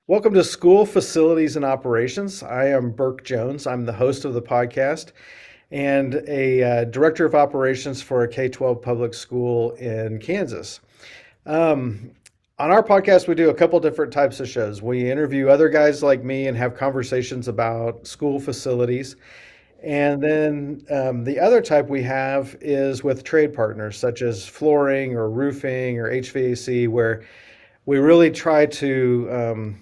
Welcome to School Facilities and Operations. I am Burke Jones. I'm the host of the podcast and a director of operations for a K-12 public school in Kansas. Um, on our podcast, we do a couple different types of shows. We interview other guys like me and have conversations about school facilities. And then the other type we have is with trade partners such as flooring or roofing or HVAC, where we really try to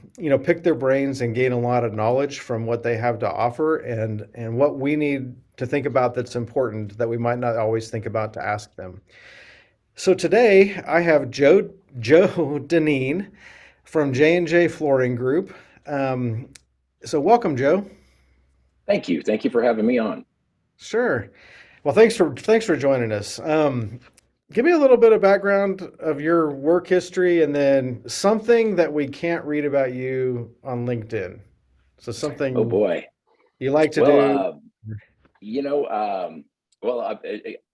pick their brains and gain a lot of knowledge from what they have to offer and what we need to think about that's important that we might not always think about to ask them. So today I have Joe Dineen from J&J Flooring Group. So welcome, Joe. Thank you. Thank you for having me on. Sure. Well, thanks for joining us. Give me a little bit of background of your work history and then something that we can't read about you on LinkedIn. So Oh something boy. you like to Well, do. you know, well,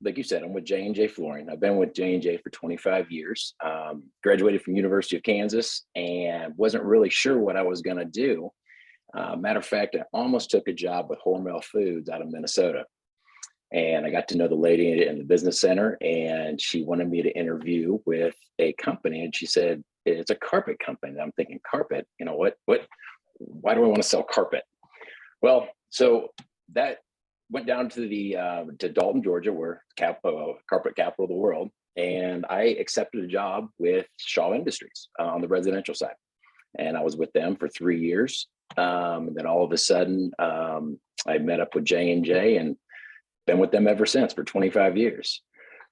like you said, I'm with J&J Flooring. I've been with J&J for 25 years. Graduated from University of Kansas and wasn't really sure what I was going to do. Matter of fact, I almost took a job with Hormel Foods out of Minnesota. And I got to know the lady in the business center, and she wanted me to interview with a company. And she said, "It's a carpet company." And I'm thinking, carpet? You know what? Why do I want to sell carpet? Well, so that went down to the to Dalton, Georgia, where carpet capital of the world, and I accepted a job with Shaw Industries on the residential side, and I was with them for 3 years. And then all of a sudden, I met up with J&J and been with them ever since for 25 years.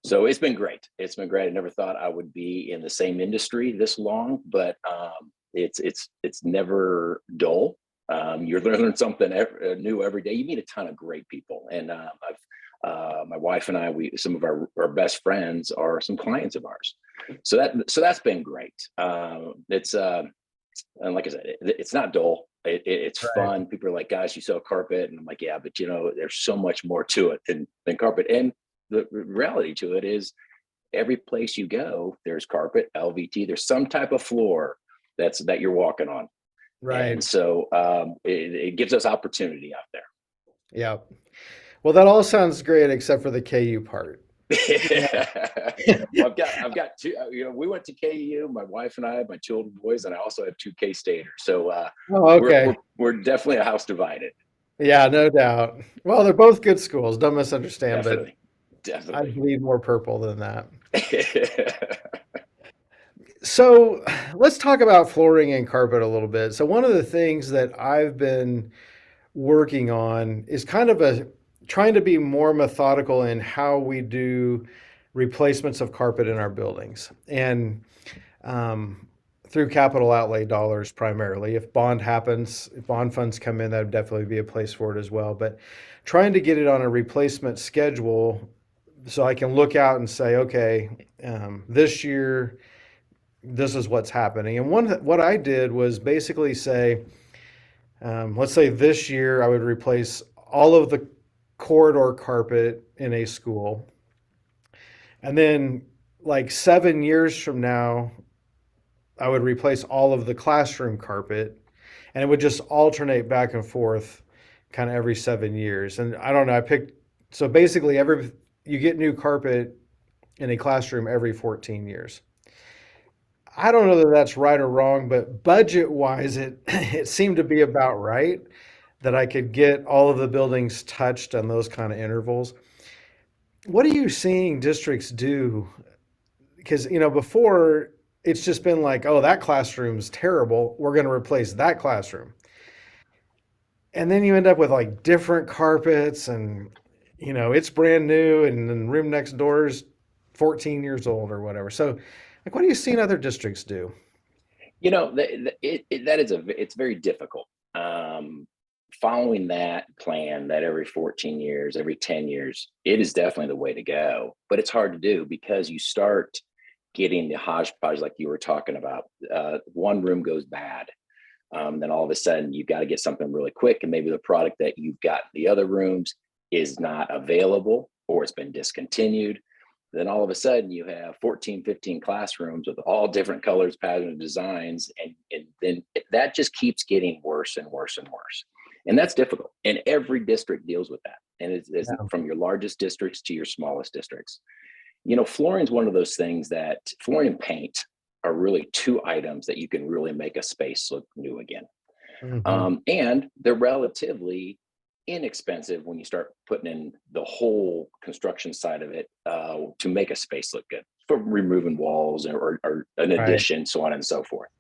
So it's been great. It's been great. I never thought I would be in the same industry this long, but it's never dull. You're learning something new every day. You meet a ton of great people, and my wife and I, we some of our best friends are some clients of ours. So that's been great. It's and like I said, it's not dull. It's Right. fun. People are like, "Guys, you sell carpet," and I'm like, "Yeah, but there's so much more to it than carpet." And the reality to it is, every place you go, there's carpet, LVT. There's some type of floor that you're walking on, and Right. so it gives us opportunity out there. Yeah. Well, that all sounds great except for the KU part. Well, I've got two. We went to KU. My wife and I, my two older boys, and I also have two K-Staters. So Oh, we're we're okay. we're definitely a house divided. Yeah, no doubt. Well, they're both good schools. Don't misunderstand, but Definitely, I definitely. bleed more purple than that. So let's talk about flooring and carpet a little bit. So one of the things that I've been working on is kind of a trying to be more methodical in how we do replacements of carpet in our buildings and um, through capital outlay dollars primarily. If bond happens, if bond funds come in, that would definitely be a place for it as well. But trying to get it on a replacement schedule so I can look out and say, okay, this year this is what's happening. And what I did was basically say, let's say this year I would replace all of the corridor carpet in a school. And then, like 7 years from now, I would replace all of the classroom carpet. And it would just alternate back and forth kind of every 7 years. And I don't know, I picked, so basically, you get new carpet in a classroom every 14 years. I don't know that that's right or wrong, but budget wise, it seemed to be about right that I could get all of the buildings touched on those kind of intervals. What are you seeing districts do? Because, before it's just been like, oh, that classroom's terrible. We're going to replace that classroom. And then you end up with like different carpets and, it's brand new and then room next door is 14 years old or whatever. So, like, what are you seeing other districts do? It's very difficult. Following that plan that every 14 years, every 10 years, it is definitely the way to go. But it's hard to do because you start getting the hodgepodge like you were talking about. One room goes bad. Then all of a sudden you've got to get something really quick, and maybe the product that you've got in the other rooms is not available or it's been discontinued. Then all of a sudden you have 14, 15 classrooms with all different colors, patterns, designs, and then that just keeps getting worse and worse and worse. And that's difficult. And every district deals with that. And it's Yeah. from your largest districts to your smallest districts. Flooring is one of those things that flooring and paint are really two items that you can really make a space look new again. Hmm. And they're relatively inexpensive when you start putting in the whole construction side of it to make a space look good for removing walls or an Right. addition, so on and so forth.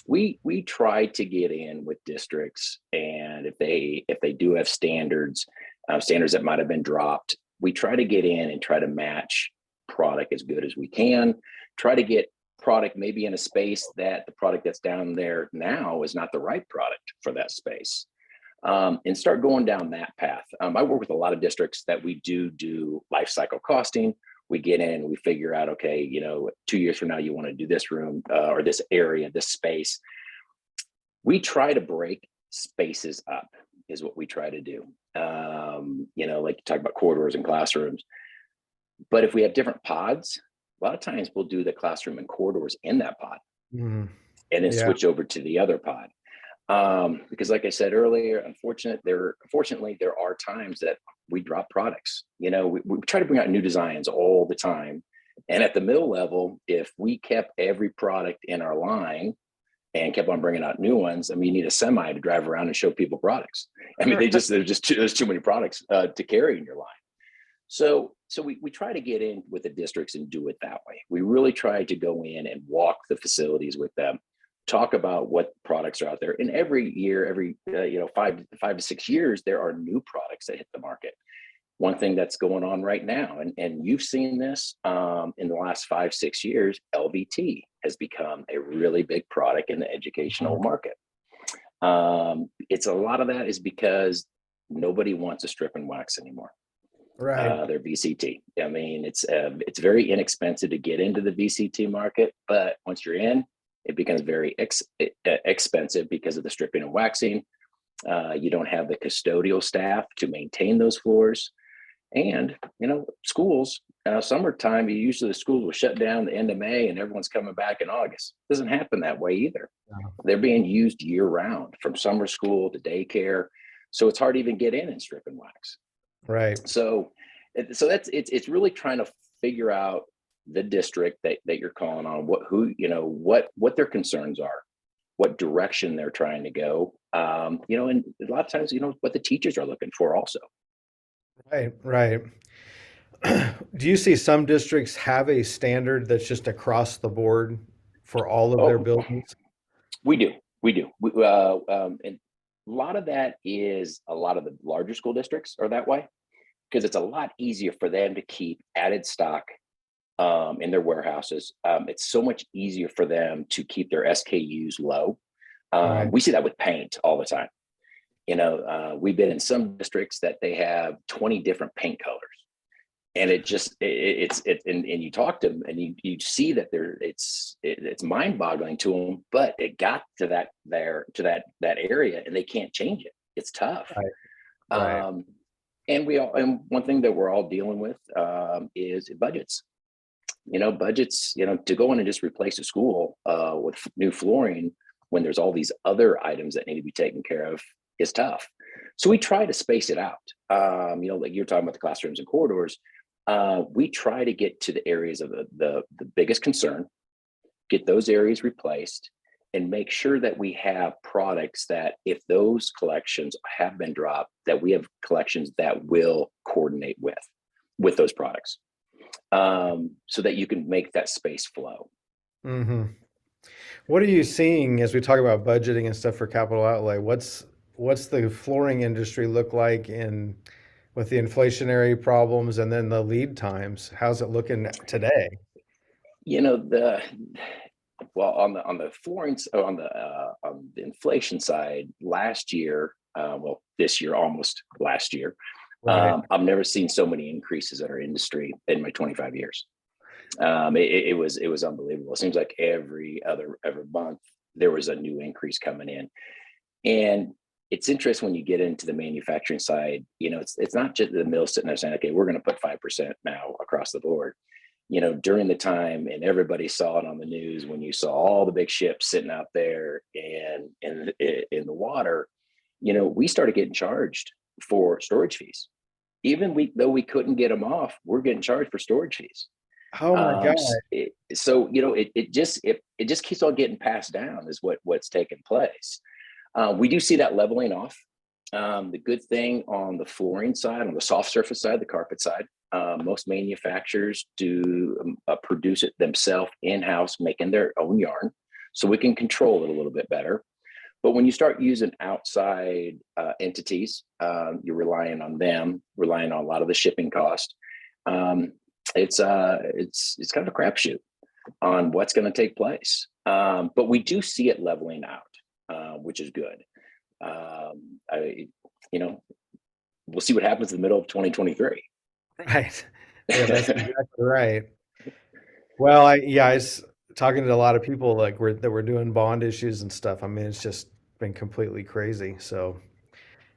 We try to get in with districts, and if they do have standards that might have been dropped, we try to get in and try to match product as good as we can. Try to get product maybe in a space that the product that's down there now is not the right product for that space, and start going down that path. I work with a lot of districts that we do life cycle costing. We get in, we figure out, okay, 2 years from now, you want to do this room or this area, this space. We try to break spaces up, is what we try to do. Like you talk about corridors and classrooms. But if we have different pods, a lot of times we'll do the classroom and corridors in that pod Mhm. and then Yeah. switch over to the other pod. Because like I said earlier, unfortunately, there are times that we drop products. We try to bring out new designs all the time. And at the middle level, if we kept every product in our line and kept on bringing out new ones, I mean, you need a semi to drive around and show people products. I mean, there's too many products to carry in your line. So we try to get in with the districts and do it that way. We really try to go in and walk the facilities with them, talk about what products are out there. And every year, every 5 to 6 years, there are new products that hit the market. One thing that's going on right now, and you've seen this in the last 5 6 years, LVT has become a really big product in the educational Mhm. market. It's a lot of that is because nobody wants a strip and wax anymore. Right. Their VCT. I mean, it's very inexpensive to get into the VCT market, but once you're in, it becomes very expensive because of the stripping and waxing. You don't have the custodial staff to maintain those floors, and schools. Summertime, usually the schools will shut down the end of May, and everyone's coming back in August. It doesn't happen that way either. Yeah. They're being used year round, from summer school to daycare, so it's hard to even get in and strip and wax. Right. So it's really trying to figure out the district that you're calling on, what their concerns are, what direction they're trying to go, and a lot of times what the teachers are looking for also. Right. Right. Do you see some districts have a standard that's just across the board for all of their Oh, buildings? we do. And a lot of that is a lot of the larger school districts are that way because it's a lot easier for them to keep added stock in their warehouses. It's so much easier for them to keep their SKUs low. Right. We see that with paint all the time. We've been in some districts that they have 20 different paint colors, and it just and you talk to them and you see that it's mind-boggling to them, but it got to that area and they can't change it. It's tough. Right. Right. Um, and one thing that we're all dealing with is budgets. Budgets, to go in and just replace a school with new flooring when there's all these other items that need to be taken care of is tough. So we try to space it out. Like you're talking about the classrooms and corridors. We try to get to the areas of the biggest concern, get those areas replaced, and make sure that we have products that if those collections have been dropped, that we have collections that will coordinate with those products, so that you can make that space flow. Hmm. What are you seeing as we talk about budgeting and stuff for capital outlay? What's the flooring industry look like in with the inflationary problems and then the lead times? How's it looking today? The well on the flooring on the inflation side last year, this year, almost last year, Right. I've never seen so many increases in our industry in my 25 years. It was unbelievable. It seems like every month there was a new increase coming in. And it's interesting when you get into the manufacturing side, it's not just the mill sitting there saying, okay, we're going to put 5% now across the board. during the time, and everybody saw it on the news when you saw all the big ships sitting out there and in the water, we started getting charged for storage fees. Even though we couldn't get them off, we're getting charged for storage fees. Oh my God. So it just keeps on getting passed down is what's taking place. We do see that leveling off. The good thing on the flooring side, on the soft surface side, the carpet side, most manufacturers do produce it themselves in-house, making their own yarn, so we can control it a little bit better. But when you start using outside entities, you're relying on them, relying on a lot of the shipping cost. It's kind of a crapshoot on what's going to take place. But we do see it leveling out, which is good. We'll see what happens in the middle of 2023. Right. Yeah, that's exactly right. Well, I was talking to a lot of people like that were doing bond issues and stuff. I mean, it's just been completely crazy. So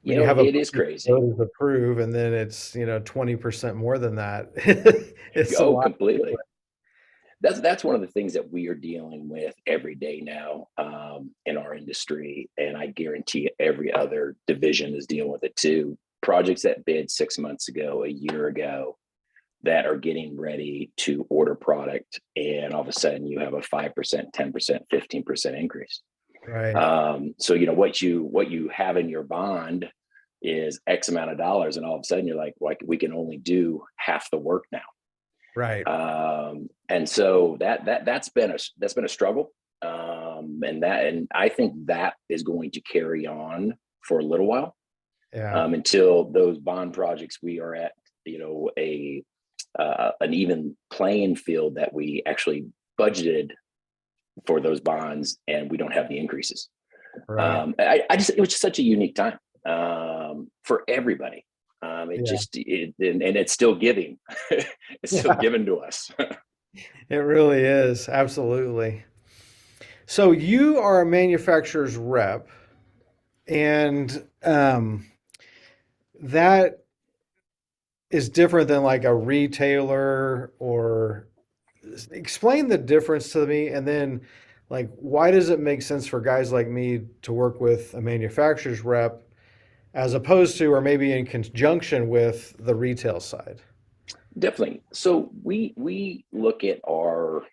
when you have a It is budget crazy. voters approve and then it's, 20% more than that, it's a Oh, lot. completely. That's one of the things that we are dealing with every day now, in our industry, and I guarantee every other division is dealing with it too. Projects that bid 6 months ago, a year ago, that are getting ready to order product, and all of a sudden you have a 5%, 10%, 15% increase. Right. So what you have in your bond is X amount of dollars, and all of a sudden you're like we can only do half the work now. Right. And so that's been a struggle. And I think that is going to carry on for a little while, Yeah. until those bond projects, we are at, a an even playing field, that we actually budgeted for those bonds and we don't have the increases. Right. It was just such a unique time, for everybody. Yeah. And it's still giving. It's still Yeah. given to us. It really is. Absolutely. So you are a manufacturer's rep, and that is different than like a retailer, or explain the difference to me, and then like why does it make sense for guys like me to work with a manufacturer's rep as opposed to, or maybe in conjunction with, the retail side? Definitely. So we look at our.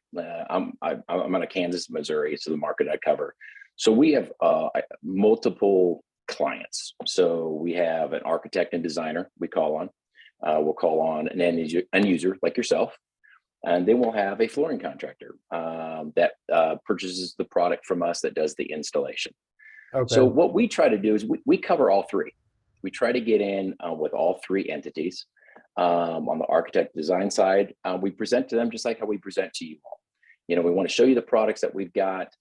I'm out of Kansas, Missouri, so the market I cover. So we have multiple clients. So we have an architect and designer we call on. We'll call on an end user like yourself, and then we'll have a flooring contractor, that purchases the product from us, that does the installation. So Okay. what we try to do is we cover all three. We try to get in with all three entities. On the architect design side, we present to them just like how we present to you all. We want to show you the products that we've got.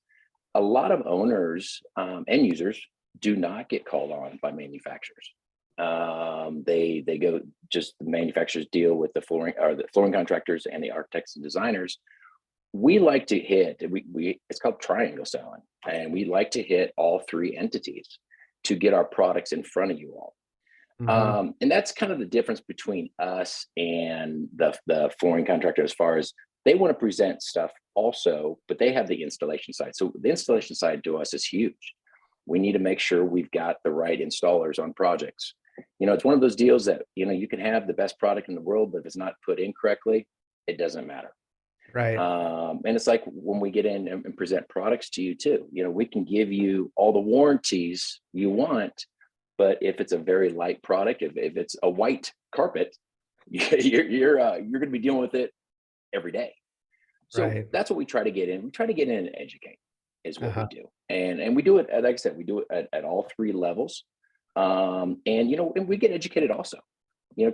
A lot of owners, end users, do not get called on by manufacturers. They go, just the manufacturers deal with the flooring contractors and the architects and designers. We like to hit, we it's called triangle selling, and we like to hit all three entities to get our products in front of you all. Hmm. And that's kind of the difference between us and the flooring contractor, as far as they want to present stuff also, but they have the installation side. So the installation side to us is huge. We need to make sure we've got the right installers on projects. It's one of those deals that, you can have the best product in the world, but if it's not put in correctly, it doesn't matter. Right. And it's like when we get in and present products to you too, we can give you all the warranties you want, but if it's a very light product, if it's a white carpet, you're going to be dealing with it every day. So Right. that's what we try to get in. We try to get in and educate is what we Uh-huh. do. And we do it, like I said, we do it at all three levels. And we get educated also,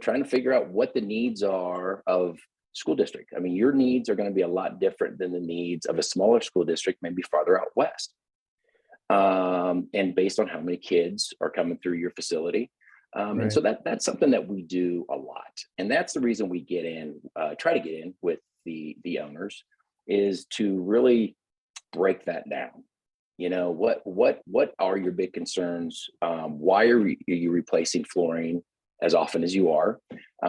trying to figure out what the needs are of school district. I mean, your needs are going to be a lot different than the needs of a smaller school district, maybe farther out west. And based on how many kids are coming through your facility. And Right. so that's something that we do a lot. And that's the reason we try to get in with the owners, is to really break that down. What are your big concerns? Why are you replacing flooring as often as you are?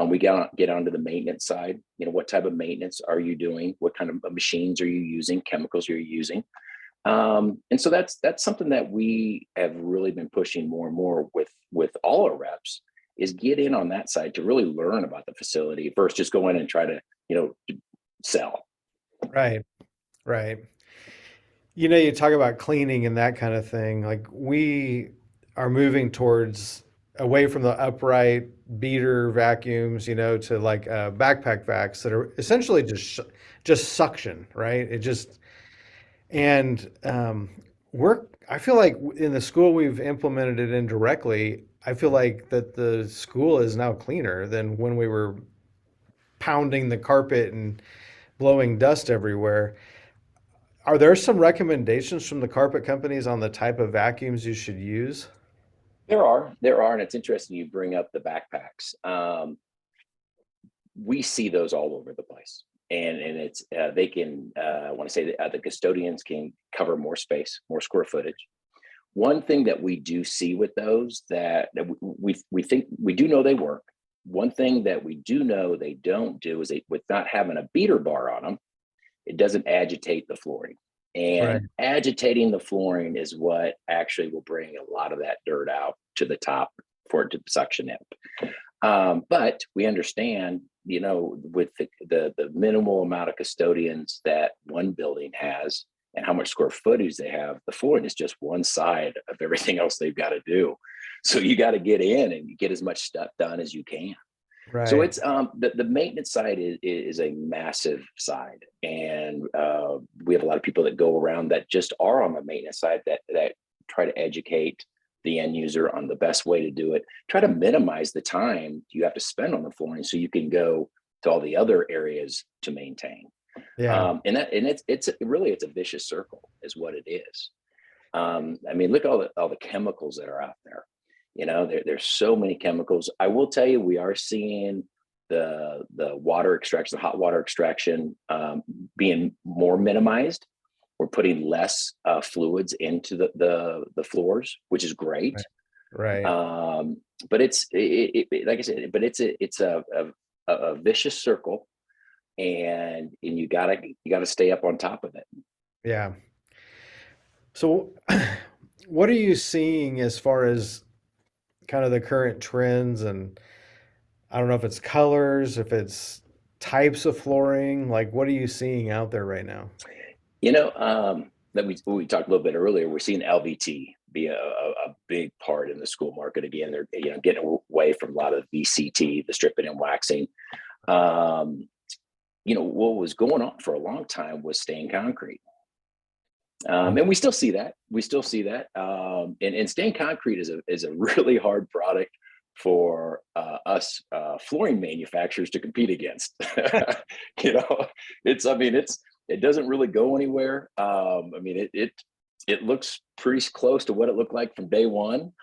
We get onto the maintenance side. What type of maintenance are you doing? What kind of machines are you using? Chemicals are you using? And so that's something that we have really been pushing more and more with all our reps, is get in on that side to really learn about the facility versus just go in and try to sell. Right. Right. You talk about cleaning and that kind of thing. Like we are moving towards away from the upright beater vacuums, to like backpack vacs that are essentially just suction, right? It just and we're I feel like in the school we've implemented it indirectly. I feel like that the school is now cleaner than when we were pounding the carpet and blowing dust everywhere. Are there some recommendations from the carpet companies on the type of vacuums you should use? There are, and it's interesting you bring up the backpacks. We see those all over the place, and it's they can. I want to say that the custodians can cover more space, more square footage. One thing that we do see with those that we think we do know they work. One thing that we do know they don't do is with not having a beater bar on them, it doesn't agitate the flooring. Right. And agitating the flooring is what actually will bring a lot of that dirt out to the top for it to suction in. But we understand, with the minimal amount of custodians that one building has and how much square footage they have, the flooring is just one side of everything else they've got to do. So you got to get in and get as much stuff done as you can. So Right. it's the maintenance side is a massive side, and we have a lot of people that go around that just are on the maintenance side that try to educate the end user on the best way to do it. Try to minimize the time you have to spend on the flooring so you can go to all the other areas to maintain. Yeah. It's really it's a vicious circle, is what it is. I mean, look at all the chemicals that are out there. There's so many chemicals. I will tell you, we are seeing the water extraction, the hot water extraction, being more minimized. We're putting less fluids into the floors, which is great. Right. Right. Um, but like I said, but it's a vicious circle, and you gotta stay up on top of it. Yeah. So, what are you seeing as far as kind of the current trends? And I don't know if it's colors, if it's types of flooring. Like, what are you seeing out there right now? That we talked a little bit earlier. We're seeing LVT be a big part in the school market again. They're getting away from a lot of VCT, the stripping and waxing. Um, what was going on for a long time was stained concrete. And we still see that. We still see that. And stained concrete is a really hard product for us flooring manufacturers to compete against. you know, it doesn't really go anywhere. It looks pretty close to what it looked like from day one.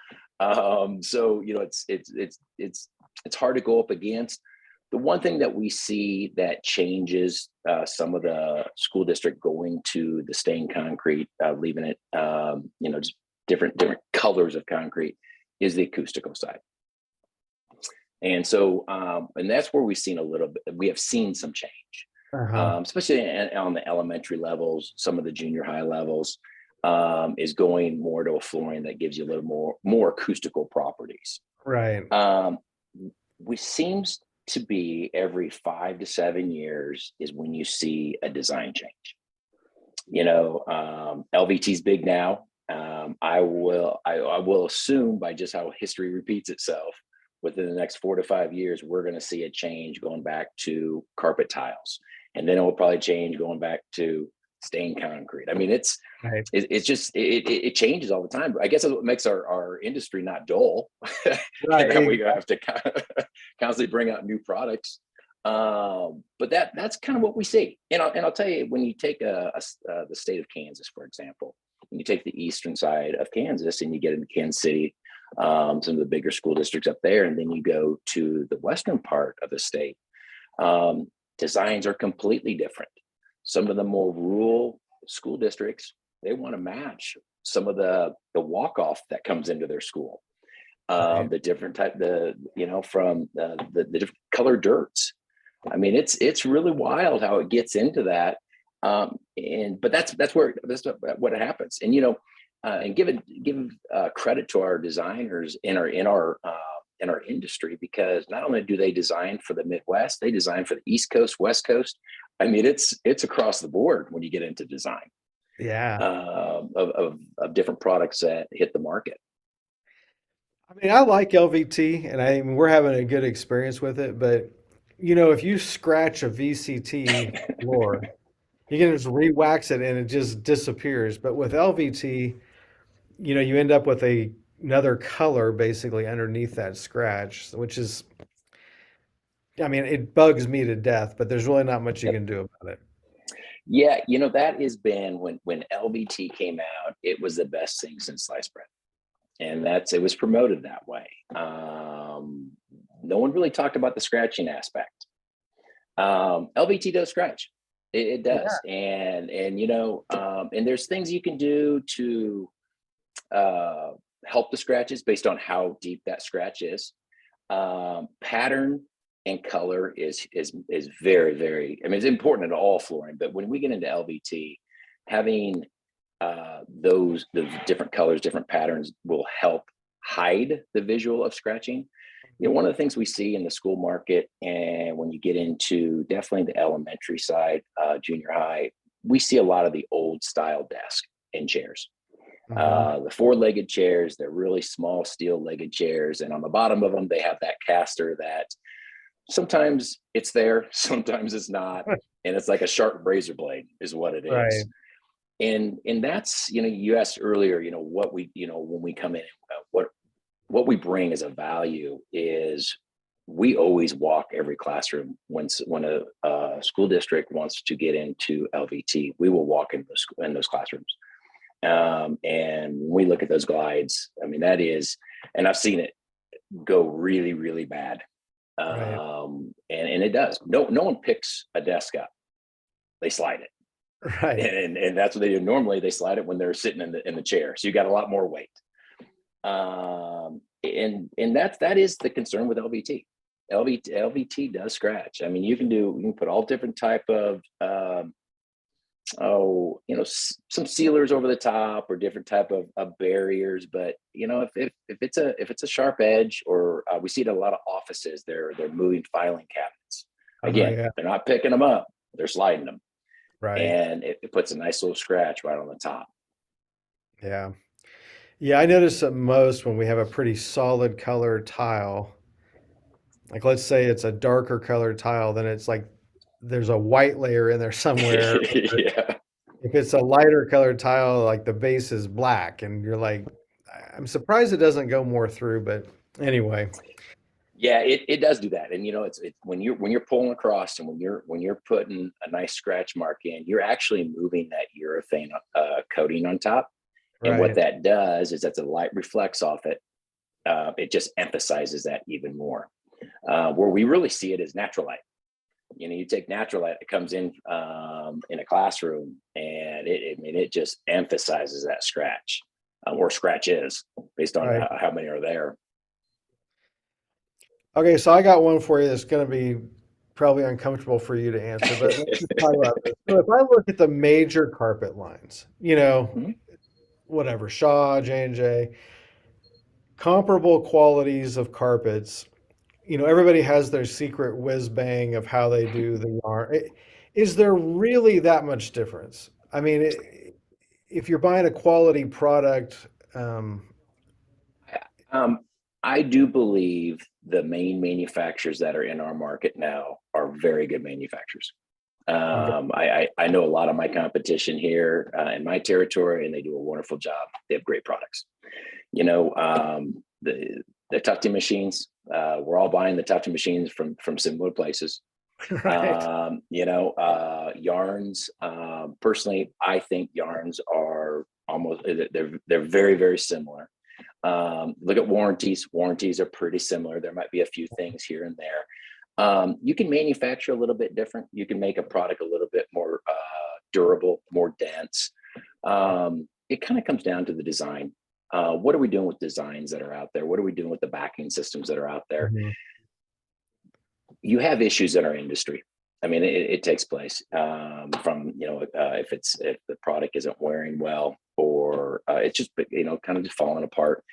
So it's hard to go up against. The one thing that we see that changes some of the school district going to the stained concrete, leaving it, just different colors of concrete, is the acoustical side. And so, and that's where we've seen a little bit. We have seen some change, Uh-huh. especially on the elementary levels, some of the junior high levels, is going more to a flooring that gives you a little more acoustical properties. Right. Um, we seems to be every 5 to 7 years is when you see a design change. LVT's big now. I will assume, by just how history repeats itself, within the next 4 to 5 years, we're going to see a change going back to carpet tiles, and then it will probably change going back to stained concrete. I mean, Right. it's just it changes all the time. I guess that's what makes our industry not dull. Right. That we have to constantly bring out new products. But that's kind of what we see. And I'll tell you, when you take the state of Kansas, for example, when you take the eastern side of Kansas and you get into Kansas City, some of the bigger school districts up there, and then you go to the western part of the state, designs are completely different. Some of the more rural school districts, they want to match some of the walk off that comes into their school. Right. the different type, from the different color dirts. I mean, it's really wild how it gets into that. And but that's what happens. And and give credit to our designers in our industry, because not only do they design for the Midwest, they design for the East Coast, West Coast. I mean, it's across the board when you get into design Yeah. of different products that hit the market. I mean, I like LVT, and I mean, we're having a good experience with it. But if you scratch a VCT floor, you can just re-wax it and it just disappears. But with LVT, you end up with another color basically underneath that scratch, which is, I mean, it bugs me to death. But there's really not much you Yep. can do about it. Yeah, that has been when LVT came out, it was the best thing since sliced bread, and it was promoted that way. No one really talked about the scratching aspect. LVT does scratch. It Yeah. does, and there's things you can do to uh, help the scratches based on how deep that scratch is. Pattern and color is very, very. I mean, it's important in all flooring, but when we get into LVT, having those different colors, different patterns will help hide the visual of scratching. One of the things we see in the school market, and when you get into definitely the elementary side, junior high, we see a lot of the old style desk and chairs. Hmm. The four-legged chairs, they're really small steel-legged chairs, and on the bottom of them, they have that caster that sometimes it's there, sometimes it's not, and it's like a sharp razor blade, is what it Right. is. And that's, you asked earlier, what we, when we come in, what we bring as a value is we always walk every classroom. When a school district wants to get into LVT, we will walk in those classrooms. And when we look at those glides, I mean, that is, and I've seen it go really, really bad. Right. And it does. No one picks a desk up; they slide it, Right. and that's what they do. Normally, they slide it when they're sitting in the chair, so you got a lot more weight. And that is the concern with LVT. LVT does scratch. I mean, you can put all different type of some sealers over the top or different type of barriers, but if it's a sharp edge, or we see it in a lot of offices, they're moving filing cabinets. Oh Again, yeah. they're not picking them up, they're sliding them, Right. and it puts a nice little scratch right on the top. Yeah. Yeah, I notice it most when we have a pretty solid colored tile. Like let's say it's a darker colored tile, then it's like there's a white layer in there somewhere. Yeah. If it's a lighter colored tile, like the base is black, and you're like, I'm surprised it doesn't go more through, but anyway. Yeah, it does do that. And it's when you're pulling across, and when you're putting a nice scratch mark in, you're actually moving that urethane coating on top. And what Right. that does is, that the light reflects off it. It just emphasizes that even more. Where we really see it is natural light. You take natural light that comes in a classroom, and it just emphasizes that scratch, or scratches, based on Right. how many are there. Okay, so I got one for you that's going to be probably uncomfortable for you to answer, but let's just talk about this. So if I look at the major carpet lines, Mhm. whatever, Shaw, J&J, comparable qualities of carpets, everybody has their secret whiz bang of how they do the yarn. Is there really that much difference? I mean, if you're buying a quality product, Um, I do believe the main manufacturers that are in our market now are very good manufacturers. okay, I know a lot of my competition here in my territory, and they do a wonderful job. They have great products. The tufting machines. We're all buying the tufting machines from similar places. right, Yarns. Personally, I think yarns are almost, they're very, very similar. Look at warranties. Warranties are pretty similar. There might be a few things here and there. You can manufacture a little bit different. You can make a product a little bit more durable, more dense. It kind of comes down to the design. What are we doing with designs that are out there? What are we doing with the backing systems that are out there? Mhm. You have issues in our industry. I mean, it takes place from if the product isn't wearing well, or it's just kind of just falling apart.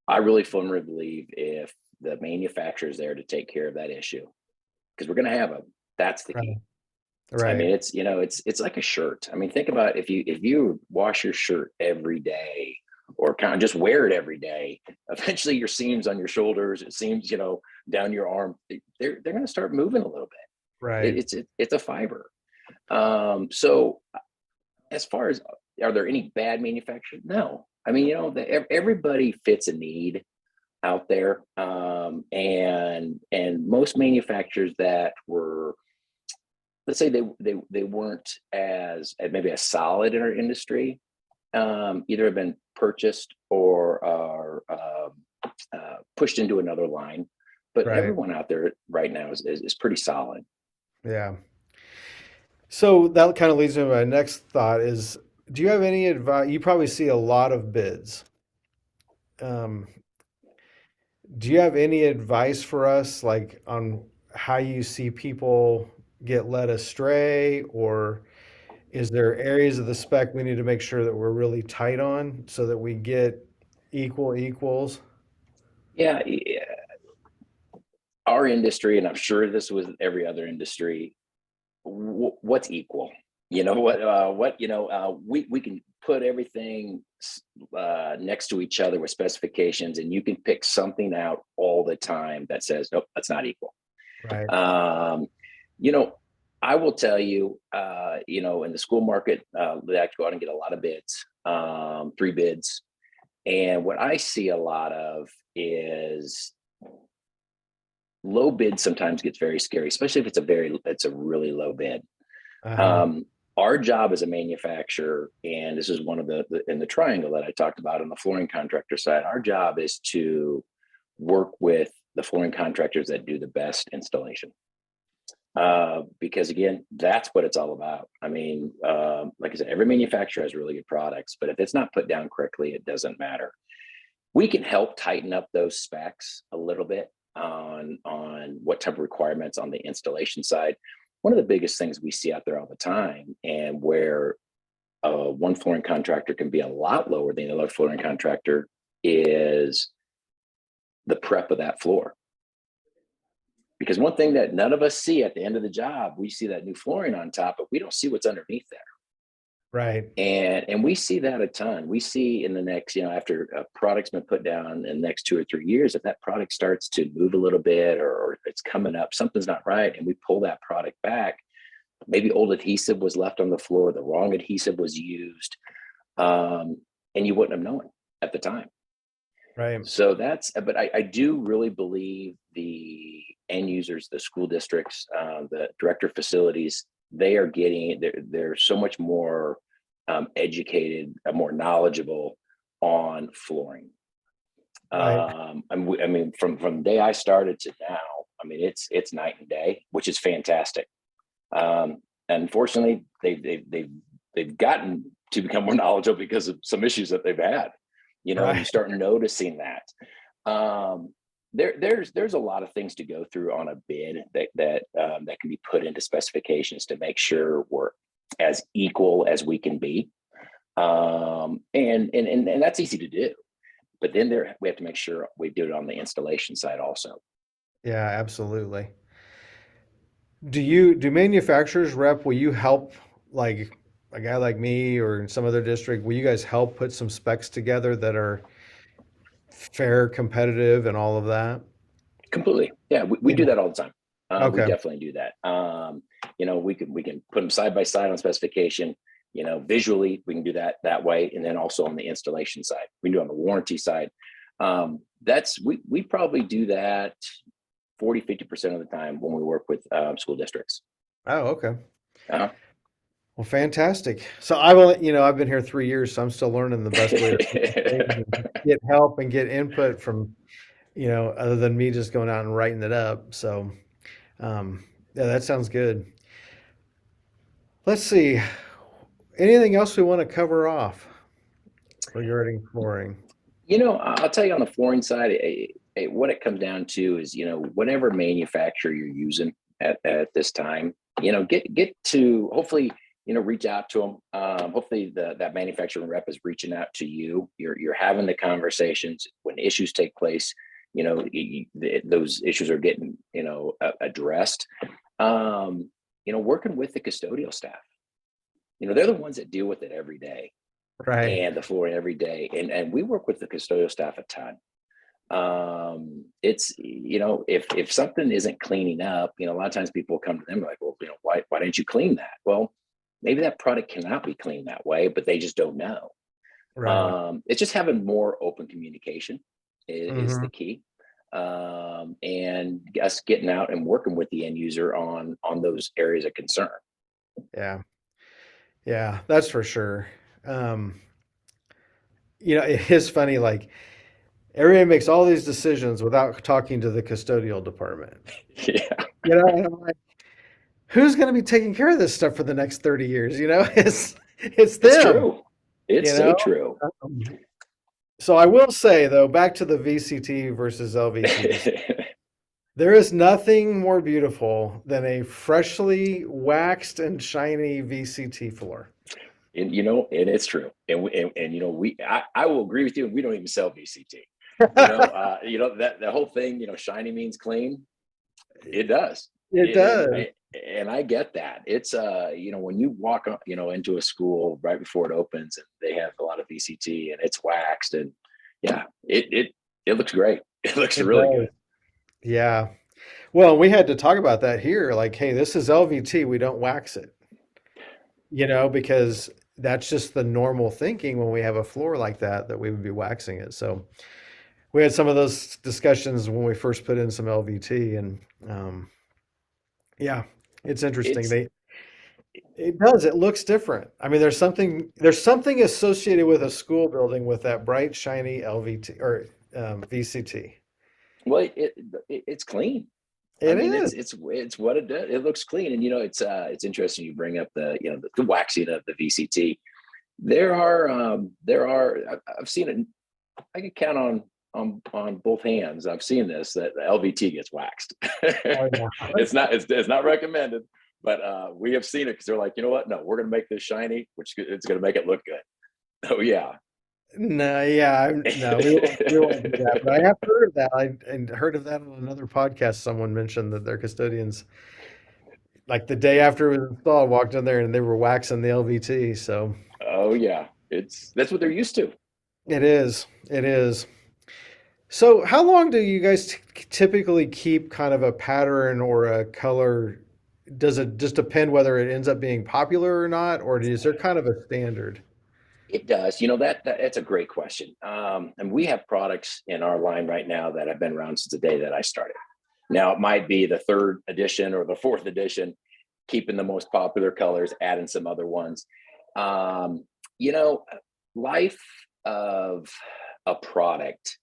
I really firmly believe if the manufacturer is there to take care of that issue, because we're going to have them. That's the Right. key. I Right. mean, it's like a shirt. I mean, think about if you wash your shirt every day, or kind of just wear it every day, eventually your seams on your shoulders, it seems, down your arm, they're going to start moving a little bit. Right. It's a fiber. So as far as, are there any bad manufacturers? No. I mean, everybody fits a need out there, and most manufacturers that were, let's say, they weren't as maybe as solid in our industry, either have been purchased or are pushed into another line. But Right. everyone out there right now is pretty solid. Yeah. So that kind of leads me to my next thought is, do you have any advice? You probably see a lot of bids. Um, do you have any advice for us, like on how you see people get led astray, or is there areas of the spec we need to make sure that we're really tight on so that we get equal equals? Yeah, yeah, our industry, and I'm sure this was every other industry, what's equal? We can put everything next to each other with specifications, and you can pick something out all the time that says, nope, that's not equal. Right. Um, you know, I will tell you, in the school market, they have to go out and get a lot of bids, 3 bids. And what I see a lot of is low bid sometimes gets very scary, especially if it's a really low bid. Uh-huh. Um, our job as a manufacturer, and this is one of the in the triangle that I talked about on the flooring contractor side, our job is to work with the flooring contractors that do the best installation. Because again, that's what it's all about. I mean, like I said, every manufacturer has really good products, but if it's not put down correctly, it doesn't matter. We can help tighten up those specs a little bit on what type of requirements on the installation side. One of the biggest things we see out there all the time, and where one flooring contractor can be a lot lower than another flooring contractor, is the prep of that floor. Because one thing that none of us see at the end of the job, we see that new flooring on top, but we don't see what's underneath there. Right. And we see that a ton. We see in the next, after a product's been put down in the next 2 or 3 years, if that product starts to move a little bit, or it's coming up, something's not right, and we pull that product back. Maybe old adhesive was left on the floor, the wrong adhesive was used, and you wouldn't have known at the time. Right. So but I do really believe the end users, the school districts, the director of facilities, they're so much more educated, more knowledgeable on flooring. Right. I mean, from the day I started to now, I mean, it's night and day, which is fantastic. Unfortunately, they've gotten to become more knowledgeable because of some issues that they've had, and you Right. start noticing that. There's a lot of things to go through on a bid that can be put into specifications to make sure we're as equal as we can be. And that's easy to do. But then we have to make sure we do it on the installation side also. Yeah, absolutely. Do manufacturers rep, will you help, like a guy like me or in some other district, will you guys help put some specs together that are fair, competitive and all of that? Completely. Yeah, we Yeah. do that all the time. We Okay. definitely do that. We can put them side by side on specification. Visually we can do that way, and then also on the installation side, we can do on the warranty side. That's we probably do that 40-50% of the time when we work with school districts. Oh, okay. Uh-huh. Well, fantastic. So I've been here 3 years, so I'm still learning the best way to do things and get help and get input from, other than me just going out and writing it up. So, yeah, that sounds good. Let's see. Anything else we want to cover off? regarding flooring? I'll tell you on the flooring side, what it comes down to is, whatever manufacturer you're using at this time, get to hopefully, reach out to them. Hopefully that manufacturing rep is reaching out to you. You're having the conversations when issues take place. Those issues are getting, addressed. Working with the custodial staff. They're the ones that deal with it every day Right. and the flooring every day. And we work with the custodial staff a ton. It's, if something isn't cleaning up, a lot of times people come to them like, well, why didn't you clean that? Well, maybe that product cannot be cleaned that way, but they just don't know. Right. It's just having more open communication is Hmm. the key. And us getting out and working with the end user on those areas of concern. Yeah. Yeah, that's for sure. Um, it is funny, like everybody makes all these decisions without talking to the custodial department. Yeah, And I'm like, who's going to be taking care of this stuff for the next 30 years? It's it's them, true. It's you so know? true. Um, so I will say though, back to the VCT versus LVTs, there is nothing more beautiful than a freshly waxed and shiny VCT floor. And it's true. And I will agree with you. We don't even sell VCT. That the whole thing, shiny means clean. It does. It does. And I get that. It's when you walk up, into a school right before it opens and they have a lot of VCT and it's waxed and yeah, it looks great. It looks It really does. good. Yeah. Well, we had to talk about that here. Like, hey, this is LVT. We don't wax it, because that's just the normal thinking when we have a floor like that, that we would be waxing it. So we had some of those discussions when we first put in some LVT, and um, yeah, it's interesting. It's It does. It looks different. I mean, there's something associated with a school building with that bright, shiny LVT or VCT. well, it's clean. I It mean, is. it's what it does. It looks clean, and it's interesting you bring up the waxing of the VCT. I've seen it. I can count on both hands. I've seen this that the LVT gets waxed. Oh yeah. It's not recommended, but we have seen it because they're like, you know what? No, we're going to make this shiny, which it's going to make it look good. Oh yeah. No, yeah, no, we won't do that. But I have heard of that. I heard of that on another podcast. Someone mentioned that their custodians, like the day after it was installed, walked in there and they were waxing the LVT. So Oh yeah. That's what they're used to. it is. It is. So how long do you guys typically keep kind of a pattern or a color? Does it just depend whether it ends up being popular or not, or is there kind of a standard? It does. That's a great question. And we have products in our line right now that have been around since the day that I started. Now it might be the third edition or the fourth edition, keeping the most popular colors, adding some other ones. Um, you know, Life of a product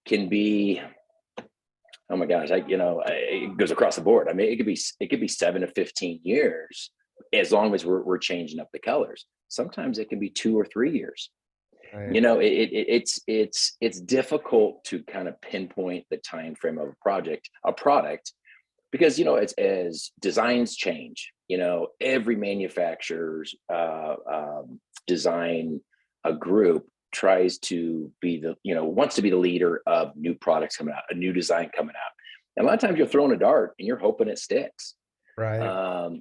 can be, oh my gosh, it goes across the board. I mean, it could be 7 to 15 years as long as we're changing up the colors. Sometimes it can be 2 or 3 years. Right. It's difficult to kind of pinpoint the time frame of a product, because it's as designs change. Every manufacturer's design a group tries to be wants to be the leader of new products coming out, a new design coming out. And a lot of times you're throwing a dart and you're hoping it sticks. Right.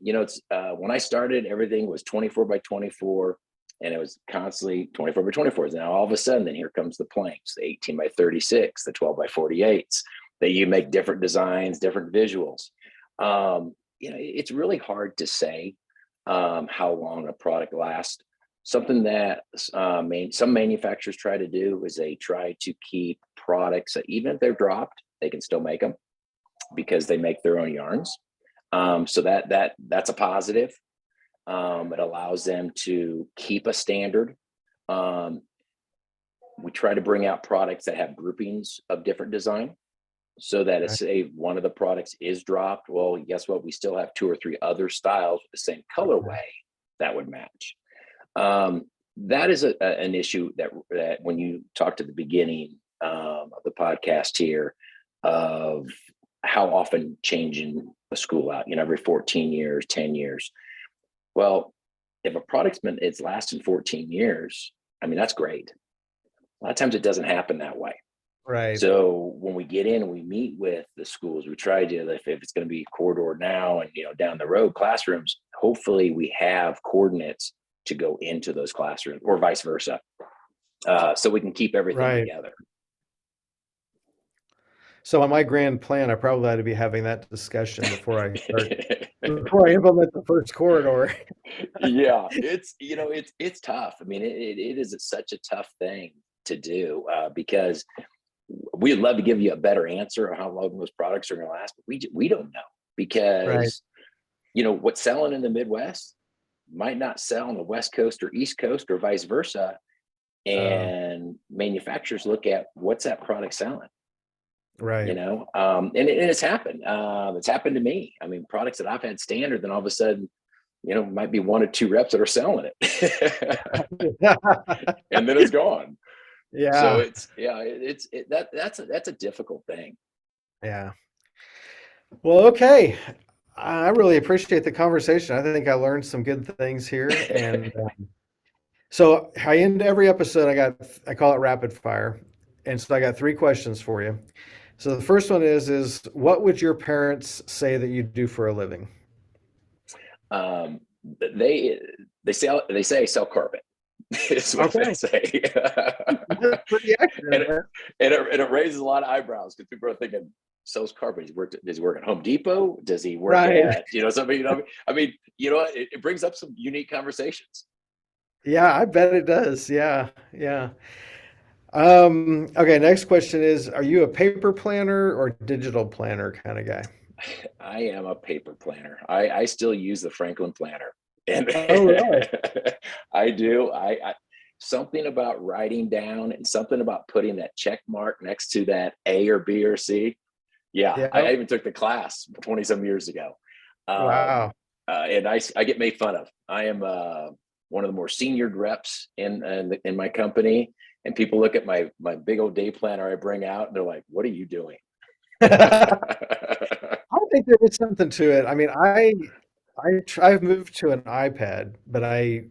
It's when I started, everything was 24 by 24, and it was constantly 24 by 24s. Now all of a sudden, then here comes the planks, the 18 by 36, the 12 by 48s. That you make different designs, different visuals. It's really hard to say how long a product lasts. Something that some manufacturers try to do is they try to keep products that even if they're dropped, they can still make them because they make their own yarns. So that's a positive. It allows them to keep a standard. Um, we try to bring out products that have groupings of different design, so that if Right. say one of the products is dropped, well, guess what? We still have two or three other styles with the same colorway that would match. Um, that is an issue that when you talked at the beginning of the podcast here of how often changing a school out, every 14 years, 10 years. Well, if a product's been it's lasted 14 years, I mean, that's great. A lot of times it doesn't happen that way. Right. So when we get in and we meet with the schools, we try to, if it's going to be corridor now and down the road classrooms, hopefully we have coordinates to go into those classrooms or vice versa, so we can keep everything Right. together. So on my grand plan, I probably ought to be having that discussion before I implement the first corridor. Yeah, it's tough. I mean, it is such a tough thing to do, because we'd love to give you a better answer on how long those products are going to last, but we don't know Right. because what's selling in the Midwest might not sell on the West Coast or East Coast or vice versa. Uh, And manufacturers look at what's that product selling, right. and it's happened. It's happened to me. I mean, products that I've had standard, then all of a sudden, might be one or two reps that are selling it, and then it's gone. So Yeah. it's yeah, that's a difficult thing. Yeah. Well, okay. I really appreciate the conversation. I think I learned some good things here. And so I end every episode, I call it rapid fire. And so I got three questions for you. So the first one is what would your parents say that you do for a living? um, they they say sell carpet is what they Okay. say. That's pretty and accurate, it, man. and it raises a lot of eyebrows because people are thinking sells carpet. Does he work at Home Depot? Does he work Right. at something? I mean, it brings up some unique conversations. Yeah, I bet it does. Yeah. Yeah. Okay, next question is, are you a paper planner or digital planner kind of guy? I am a paper planner. I still use the Franklin planner, and Oh, really? I do. I something about writing down and something about putting that check mark next to that A or B or C. Yeah, Yeah. I even took the class 20 some years ago, Wow. and I get made fun of. I am one of the more senior reps in my company, and people look at my big old day planner I bring out, and they're like, "What are you doing?" I think there is something to it. I mean, I've moved to an iPad, but I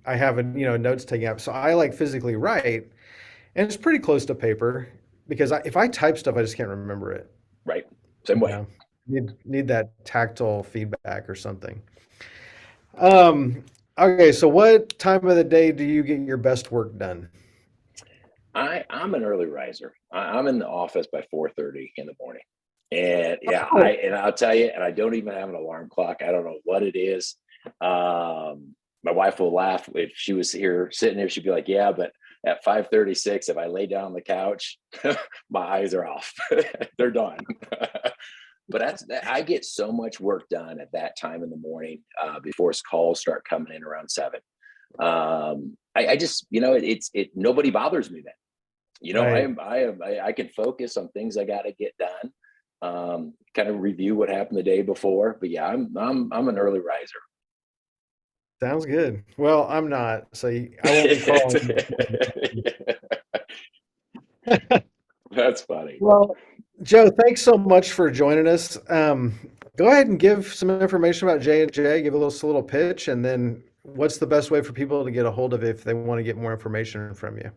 have a notes taking app, so I like physically write, and it's pretty close to paper because if I type stuff, I just can't remember it. Right. Same way. Yeah, need that tactile feedback or something. Um, okay, so what time of the day do you get your best work done? I'm an early riser. I'm in the office by 4:30 in the morning. And yeah, Oh, I'll tell you, and I don't even have an alarm clock. I don't know what it is. My wife will laugh if she was here sitting there. She'd be like, "Yeah, but at 5:36, if I lay down on the couch, my eyes are off. They're done." But I get so much work done at that time in the morning, before calls start coming in around 7. I just, nobody bothers me then. right. I can focus on things I got to get done. Kind of review what happened the day before. But yeah, I'm an early riser. Sounds good. Well, I'm not, so I won't be calling. That's funny. Well, Joe, thanks so much for joining us. Go ahead and give some information about J&J, give a little pitch, and then what's the best way for people to get a hold of it if they want to get more information from you?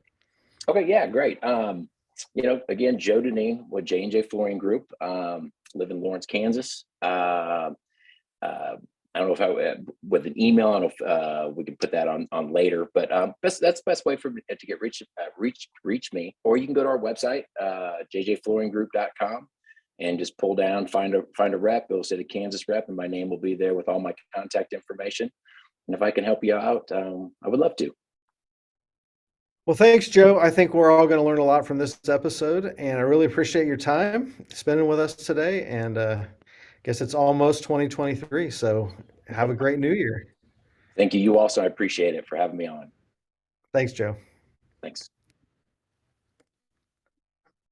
Okay, yeah, great. Again, Joe Dineen with J&J Flooring Group. Live in Lawrence, Kansas. Uh, I don't know if with an email. I don't know if we can put that on later, but that's the best way for me to get reach me. Or you can go to our website, jjflooringgroup.com, and just pull down, find a rep. It'll say the Kansas rep, and my name will be there with all my contact information. And if I can help you out, I would love to. Well, thanks, Joe. I think we're all going to learn a lot from this episode, and I really appreciate your time spending with us today. And guess it's almost 2023, so have a great new year. Thank you. You also, I appreciate it for having me on. Thanks, Joe. Thanks.